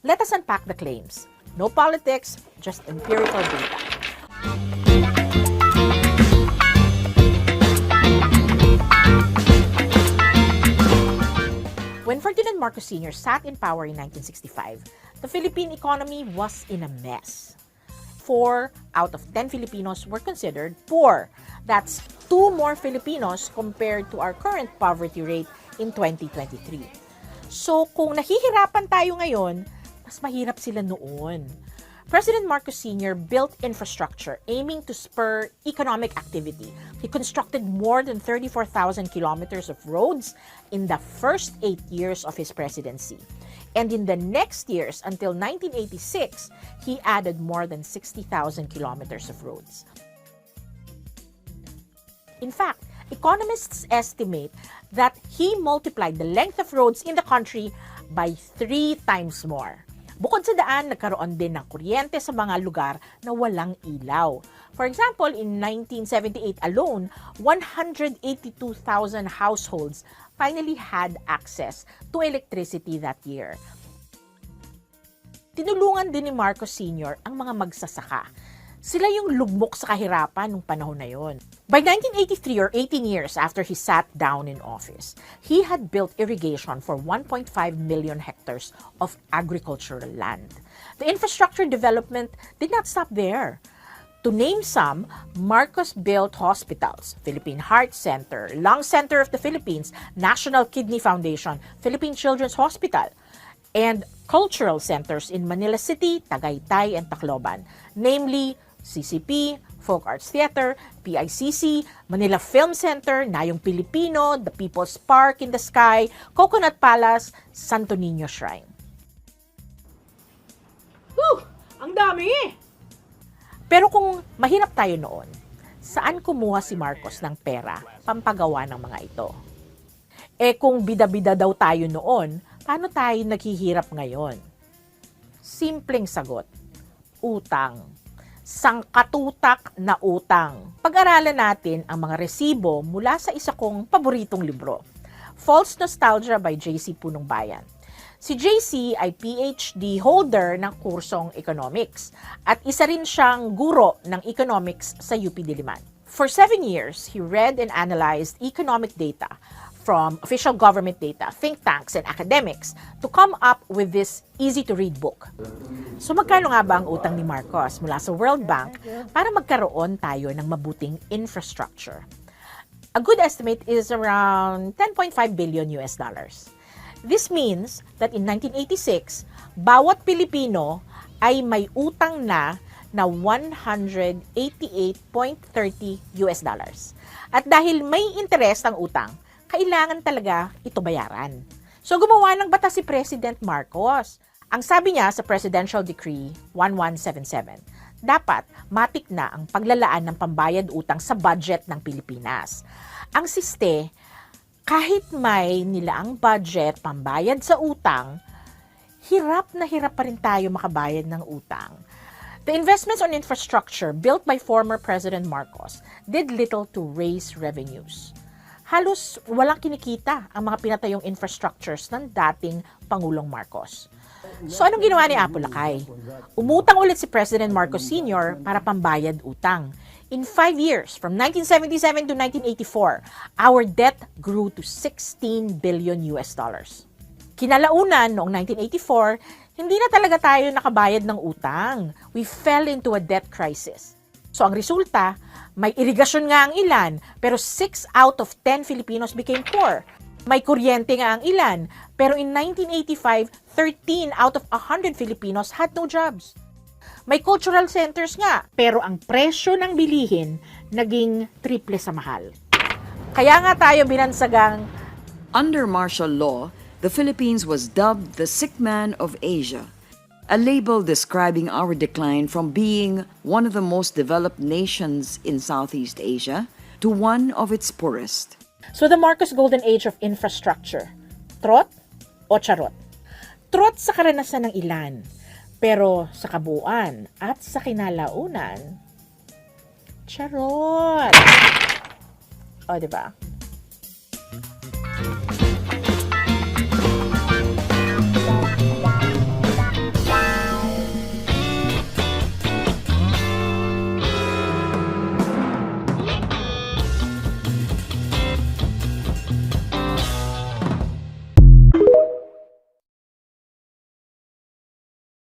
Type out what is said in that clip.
Let us unpack the claims. No politics, just empirical data. When Ferdinand Marcos Sr. sat in power in 1965, the Philippine economy was in a mess. 4 out of 10 Filipinos were considered poor. That's 2 more Filipinos compared to our current poverty rate in 2023. So kung nahihirapan tayo ngayon, mas mahirap sila noon. President Marcos Sr. built infrastructure aiming to spur economic activity. He constructed more than 34,000 kilometers of roads in the first 8 years of his presidency. And in the next years, until 1986, he added more than 60,000 kilometers of roads. In fact, economists estimate that he multiplied the length of roads in the country by 3 times more. Bukod sa daan, nagkaroon din ng kuryente sa mga lugar na walang ilaw. For example, in 1978 alone, 182,000 households finally had access to electricity that year. Tinulungan din ni Marcos Sr. ang mga magsasaka. Sila yung lugmok sa kahirapan nung panahon na yon. By 1983 or 18 years after he sat down in office, he had built irrigation for 1.5 million hectares of agricultural land. The infrastructure development did not stop there. To name some, Marcos built hospitals, Philippine Heart Center, Lung Center of the Philippines, National Kidney Foundation, Philippine Children's Hospital, and cultural centers in Manila City, Tagaytay, and Tacloban, namely CCP, Folk Arts Theater, PICC, Manila Film Center, Nayong Pilipino, the People's Park in the Sky, Coconut Palace, Santo Niño Shrine. Ang dami! Pero kung mahirap tayo noon, saan kumuha si Marcos ng pera pampagawa ng mga ito? Kung bida-bida daw tayo noon, paano tayo naghihirap ngayon? Simpleng sagot, utang. Sangkatutak na utang. Pag-aralan natin ang mga resibo mula sa isa kong paboritong libro, False Nostalgia by J.C. Punong Bayan. Si J.C. ay PhD holder ng kursong economics at isa rin siyang guro ng economics sa UP Diliman. For 7 years, he read and analyzed economic data from official government data, think tanks, and academics to come up with this easy-to-read book. So magkano nga ba ang utang ni Marcos mula sa World Bank para magkaroon tayo ng mabuting infrastructure? A good estimate is around 10.5 billion US dollars. This means that in 1986, bawat Pilipino ay may utang na 188.30 US dollars. At dahil may interest ang utang, kailangan talaga ito bayaran. So gumawa ng batas si President Marcos. Ang sabi niya sa Presidential Decree 1177, dapat matik na ang paglalaan ng pambayad utang sa budget ng Pilipinas. Ang siste, kahit may nilaang budget pambayad sa utang, hirap na hirap pa rin tayo makabayad ng utang. The investments on infrastructure built by former President Marcos did little to raise revenues. Halos walang kinikita ang mga pinatayong infrastructures ng dating Pangulong Marcos. So anong ginawa ni Apo Lakay? Umutang ulit si President Marcos Sr. para pambayad utang. In 5 years, from 1977 to 1984, our debt grew to 16 billion US dollars. Kinalaunan noong 1984, hindi na talaga tayo nakabayad ng utang. We fell into a debt crisis. So ang resulta, may irigasyon nga ang ilan, pero 6 out of 10 Filipinos became poor. May kuryente nga ang ilan, pero in 1985, 13 out of 100 Filipinos had no jobs. May cultural centers nga, pero ang presyo ng bilihin naging triple sa mahal. Kaya nga tayo binansagang, under martial law, the Philippines was dubbed the sick man of Asia, a label describing our decline from being one of the most developed nations in Southeast Asia to one of its poorest. So the Marcos Golden Age of Infrastructure, trot o charot? Trot sa karanasan ng ilan, pero sa kabuuan at sa kinalaunan, charot! O, diba?